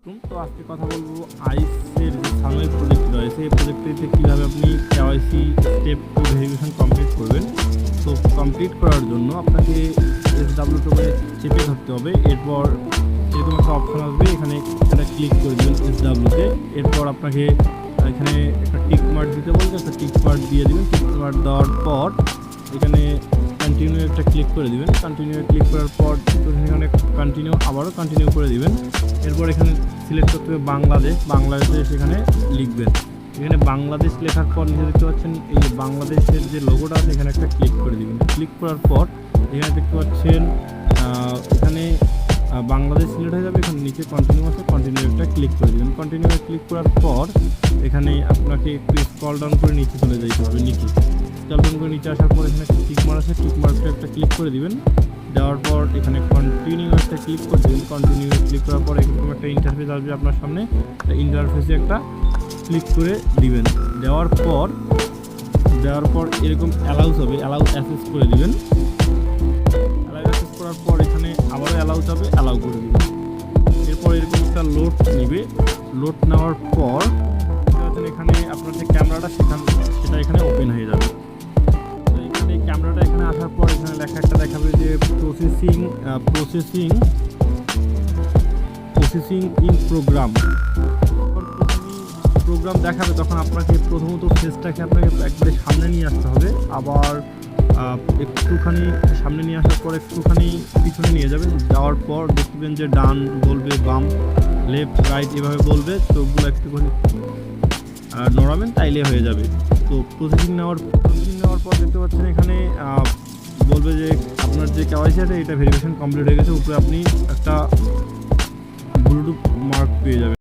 তো আজকে কথা বলবো আইসের যে সাময়িক প্রজেক্ট রয়েছে এই প্রজেক্টটিতে কীভাবে আপনি KYC step two verification complete করবেন। তো কমপ্লিট করার জন্য আপনাকে SW টোকেনে চেপে ধরতে হবে। এরপর এরকম একটা অপশন আসবে, এখানে একটা ক্লিক করে দেবেন SW-তে। এরপর আপনাকে এখানে একটা টিক মার্ক দিতে বলবে, একটা টিক মার্ক দিয়ে দেবেন। টিক মার্ক দেওয়ার পর এখানে কন্টিনিউ একটা ক্লিক করে দিবেন। কন্টিনিউ ক্লিক করার পর এখানে কন্টিনিউ আবারও কন্টিনিউ করে দিবেন। এরপর এখানে সিলেক্ট করতে হবে বাংলাদেশ এখানে লিখবেন। এখানে বাংলাদেশ লেখার পর নিচে দেখতে পাচ্ছেন এই যে বাংলাদেশের যে লোগোটা আছে এখানে একটা ক্লিক করে দিবেন। ক্লিক করার পর এখানে দেখতে পাচ্ছেন এখানে বাংলাদেশ সিলেক্ট হয়ে যাবে। এখানে নিচে কন্টিনিউ আছে, কন্টিনিউ একটা ক্লিক করে দেবেন। কন্টিনিউ ক্লিক করার পর এখানে আপনাকে একটু স্ক্রল ডাউন করে নিচে চলে যেতে হবে। স্ক্রল ডাউন করে নিচে আসার পর এখানে টিক মার্ক আছে, টিক মার্কটা একটা ক্লিক করে দিবেন। দেওয়ার পর এখানে কন্টিনিউ একটা ক্লিক করে দেবেন। কন্টিনিউ ক্লিক করার পর এরকম একটা ইন্টারফেস আসবে আপনার সামনে। ইন্টারফেসে একটা ক্লিক করে দিবেন। দেওয়ার পর এরকম অ্যালাউস হবে, অ্যালাউ অ্যাক্সেস করে দিবেন। অ্যালাউ অ্যাক্সেস করার পর এখানে আবারও অ্যালাউ যাবে, অ্যালাউ করে দিবেন। এরপর এরকম একটা লোড নেবে। লোড নেওয়ার পর এখানে আপনার যে ক্যামেরাটা সেটা এখানে ওপেন হয়ে যাবে। তো এখানে ক্যামেরাটা এখানে আসার পর এখানে লেখা একটা দেখাবে যে প্রসেসিং ইন প্রোগ্রাম দেখাবে। তখন আপনাকে প্রথমত ফেসটাকে আপনাকে একবারে সামনে নিয়ে আসতে হবে। আবার একটুখানি সামনে নিয়ে আসার পর একটুখানি পিছনে নিয়ে যাবেন। যাওয়ার পর দেখবেন যে ডান বলবে, বাম, লেফট, রাইট এভাবে বলবে। চোখগুলো একটুখানি নড়াবেন, তাইলে হয়ে যাবে। তো প্রসেসিং নেওয়ার পর দেখতে পাচ্ছেন এখানে বলবে যে আপনার যে কেওয়াইসি আছে এটা ভেরিফিকেশন কমপ্লিট হয়ে গেছে। উপরে আপনি একটা ব্লুটুথ মার্ক পেয়ে যাবেন।